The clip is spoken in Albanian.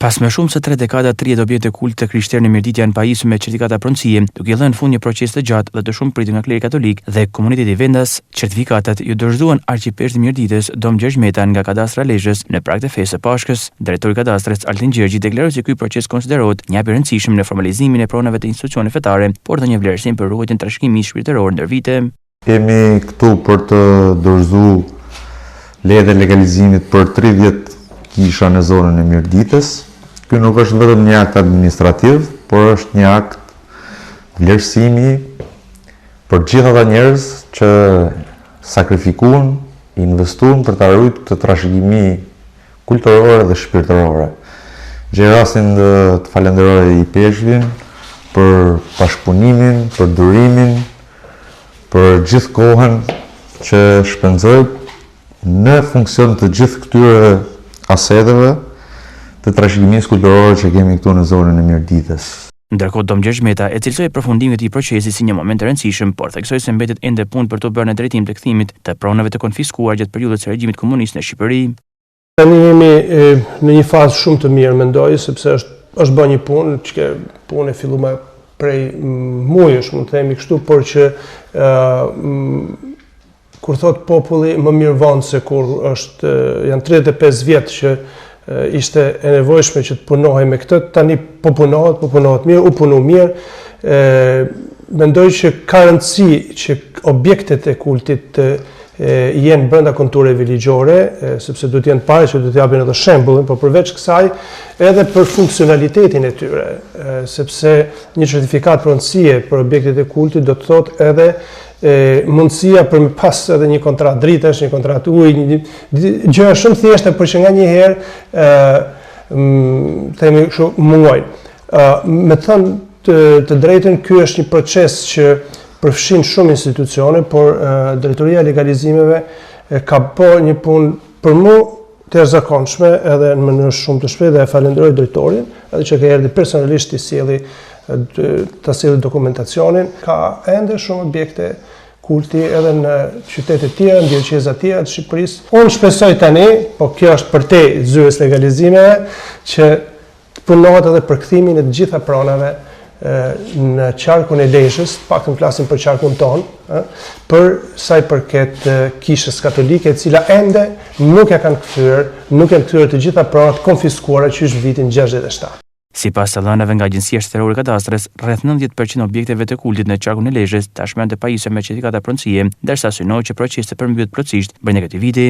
Pas më shumë se 3 dekada, 30 objekte kult të krishterë në Mirdit janë pajisur me certifikata pronësie, duke dhënë fund një procesi të gjatë dhe të shumë pritur nga kleri katolik dhe komuniteti vendas. Certifikatat ju dorëzuan arkipesh të Mirditës Dom Gjergj Meta nga kadastra Lezhës në prag të fesë së Pashkës. Drejtori i kadastrës Altin Gjergji deklaroi se ky proces konsiderohet një hap i rëndësishëm në formalizimin e pronave të institucioneve fetare, por dhe një vlerësim për ruajtjen e trashëgimisë shpirtërore ndër vite. Kemi këtu për të dorëzuar leje legalizimit për 30 kisha në zonën e Mirditës. Ky nuk është vetëm një akt administrativ, por është një akt vlerësimi për gjithë ata njerëz që sakrifikuan, investuan për ta ruajtur këtë trashëgimi kulturore dhe shpirtërore. Gjej rastin të falenderoj i peshqvin për bashkëpunimin, për durimin, për gjithë kohën që shpenzoi në funksion të gjithë këtyre aseteve të trashëgimisë kulturore që kemi këtu në zonën e Mirditës. Ndërkohë Dom Gjergj Meta e cilësoi përfundimin e këtij procesi si një moment i rëndësishëm, por theksoi se mbetet ende punë për të bërë në drejtim të kthimit të pronave të konfiskuar gjatë periudhës së regjimit komunist në Shqipëri. Tani jemi në një fazë shumë të mirë, mendoj, sepse është bërë një punë që punë e filluar prej muajsh, mund të themi kështu, por që kur thot populli më mirë vonë se kur janë 35 vjet që ishte e nevojshme që të punohej me këtë, tani po punohet mirë, u punu mirë. Mendoj që ka rëndësi që objektet e kultit jenë brenda kontureve ligjore, sepse duhet jenë pare që duhet japin edhe shembullin, por përveç kësaj edhe për funksionalitetin e tyre, sepse një certifikat pronësie për objektet e kultit do të thotë edhe mundësia për me pas edhe një kontrat dritesh, një kontrat ujë, gjëra shumë thjeshta, por që nga një herë themi kështu muajnë. Me thënë të drejtën, ky është një proces që përfshin shumë institucione, por Drejtoria e Legalizimeve ka bërë një punë për mu të jashtëzakonshme edhe në mënyrë shumë të shpejtë dhe e falenderoj drejtorin, edhe që ka erdhi personalisht ta sjellë dokumentacionin. Ka ende shumë objekte kulti edhe në qytete të tjera, në dioceza të tjera të Shqipërisë. Unë shpresoj tani, po kjo është për te zyrës legalizimeve, që punohet edhe për kthimin e të gjitha pronave në qarkun e Lezhës, paktën flasim për qarkun tonë, për sa i përket kishës katolike, e cila ende nuk e kanë kthyer, nuk janë kthyer të gjitha pronat konfiskuara që është vitin 67. Sipas të dhënave nga Agjencia Shtetërore e Kadastrës, rreth 90% objekteve të kultit në qarkun e Lezhës tashmë janë të pajisura me certifikata pronësie, ndërsa synohet që procesi të përmbyllet plotësisht brenda këtij viti.